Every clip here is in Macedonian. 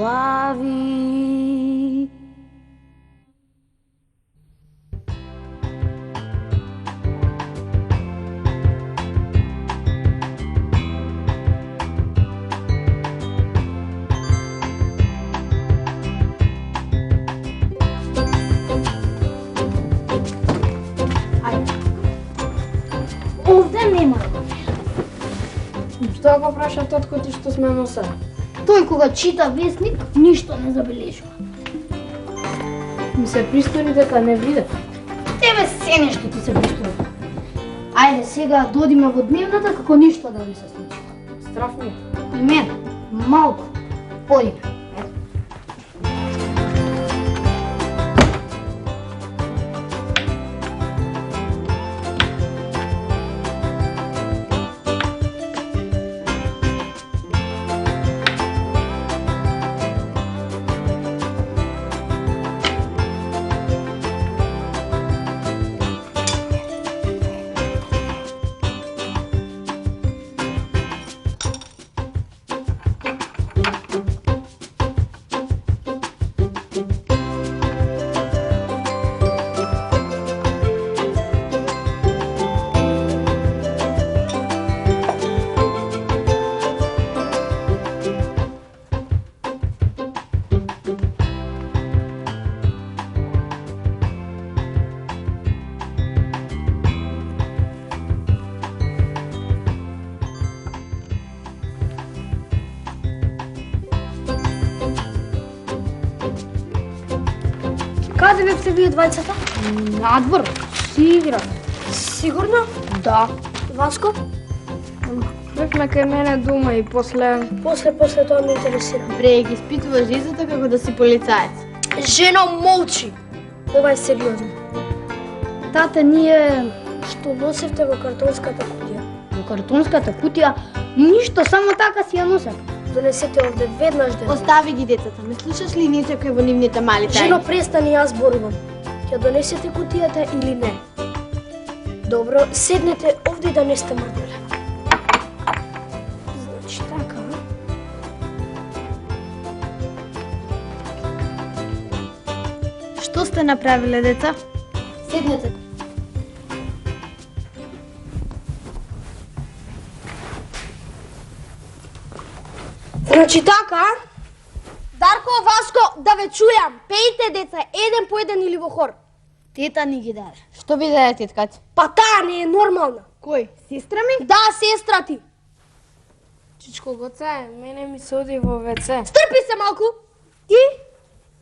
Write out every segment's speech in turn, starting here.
слави. Овде нема. Што го праша татко ти што сме носе? Тој кога чита вестник, ништо не забележува. Ми се пристори дека не виде. Тебе се нешто ти се пристори. Ајде сега додиме во дневната како ништо да не се случи. Страф ми е. И мен, малку. Одиме. Каде бе се вие двајцата? Надвор, си игра. Сигурно? Да. Васко? Бевме кај мене дома и после После тоа ме интересира. Бре, ги испитуваш децата како да си полицаец. Жено, молчи! Ова е сериозно. Тата, ние што носевте во картонската кутија? Во картонската кутија ништо, само така си ја носев. Донесете овде веднаш ден. Остави ги децата, ме слушаш ли не секој во нивните мали тајни? Жено, престани, јас зборувам. Ќе донесете кутијата или не? Добро, седнете овде и да не сте мрдале. Значи така. Што сте направиле, деца? Седнете. Значи така, Дарко, Васко, да ве чујам. Пејте, деца, еден по еден или во хор. Тета ни ги даде. Што би даде тетката? Па таа не е нормална. Кој? Сестра ми? Да, сестра ти. Чичко гоце, мене ми се оди во ВЦ. Стрпи се малку.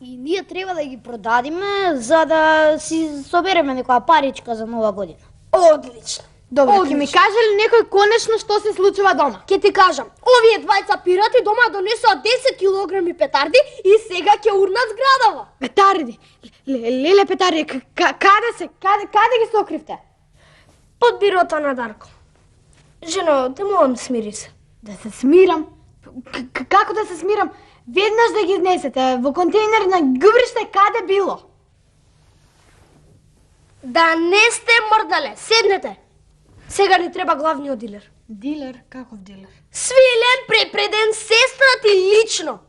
И ние треба да ги продадиме за да си собереме некоја паричка за нова година. Одлично. Добро, ќе ми Одлично. каже ли некој конечно што се случува дома? Ке ти кажам, овие двајца пирати дома донесоа 10 килограми петарди и сега ќе урнат зградава. Петарди. Леле петарди, каде се? Каде ги сокривте? Под бирото на Дарко. Жено, те молам, смири се. Да се смирам. Како да се смирам? Веднаш да ги изнесете во контейнер на ѓубриште каде било. Да не сте мрдале, седнете. Сега ни треба главниот дилер. Дилер? Каков дилер? Свилен препреден сестра ти лично.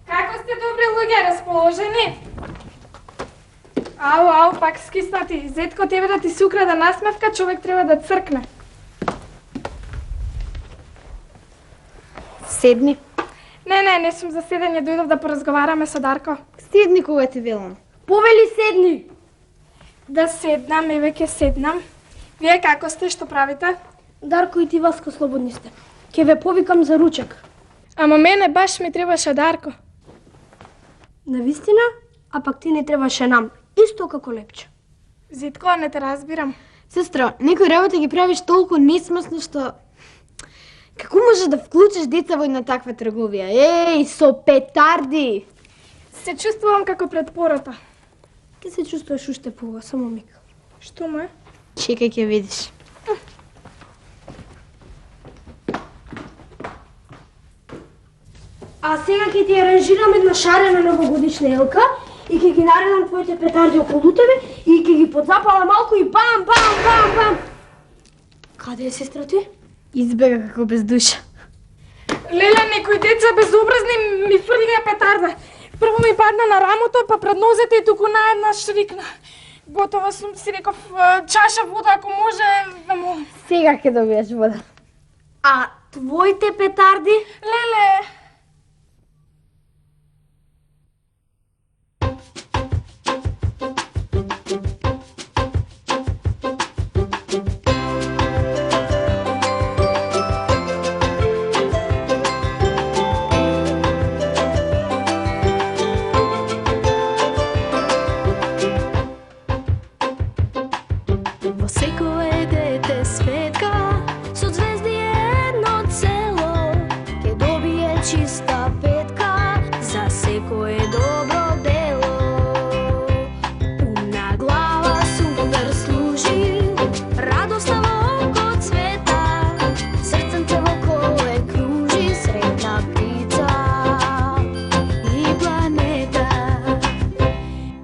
Како сте добри луѓе, расположени? Ау, пак скиснати. Зетко, тебе да ти се украда насмевка, човек треба да цркне. Седни. Не сум за седење, дојдов да поразговараме со Дарко. Седни кога ти велам. Повели седни. Да седнам, еве ќе седнам. Вие како сте, што правите? Дарко и ти, Васко, слободни сте. Ке ве повикам за ручек. Ама мене баш ми требаше Дарко. Навистина, а пак ти не требаше нам. Исто како Лепче. Зитко, не те разбирам. Сестра, некои работи ги правиш толку несмесно што... Како може да вклучиш деца во една таква трговија? Еј, со петарди! Се чувствувам како пред порота. Ке се чувствуваш уште пова, само миг. Што му е? Чекај ќе видиш. А сега ќе ти аранжирам една шарена новогодишна елка и ќе ги наредам твоите петарди околу тебе и ќе ги подзапала малку и бам, бам, бам, бам. Каде е сестра ти? Избега како без душа. Леле, некои деца безобразни ми фрлија петарда. Прво ми падна на рамото, па пред нозете и туку наеднаш рикна. Готова сум, си реков, чаша вода, ако може, ве молам. Сега ќе добиеш вода. А твоите петарди? Леле, Во секое дете светка, со звезди едно цело, ќе добие чиста петка за секое добро дело. Умна глава супер служи, радоста во око цвета, срценце во коле кружи, средна птица и планета.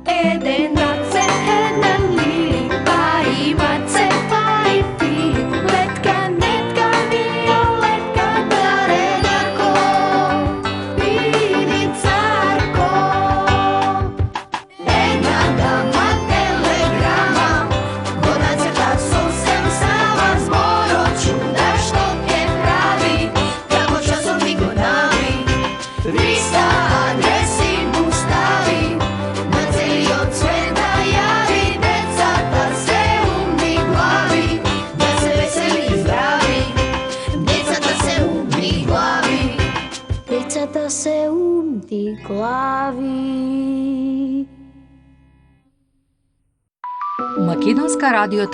Еден рацет, еден лили, па има цет, па и фили, летка, нетка, виолетка, даренарко, иди царко. Една дама телеграма, го нацрта сосем сама, зборот чуда што ќе прави, како часовник го нави, 300 адреси му стави, на целиот свет да јави, децата се умни глави, да се весели и здрави, децата се умни глави, децата се умни глави. Македонска радио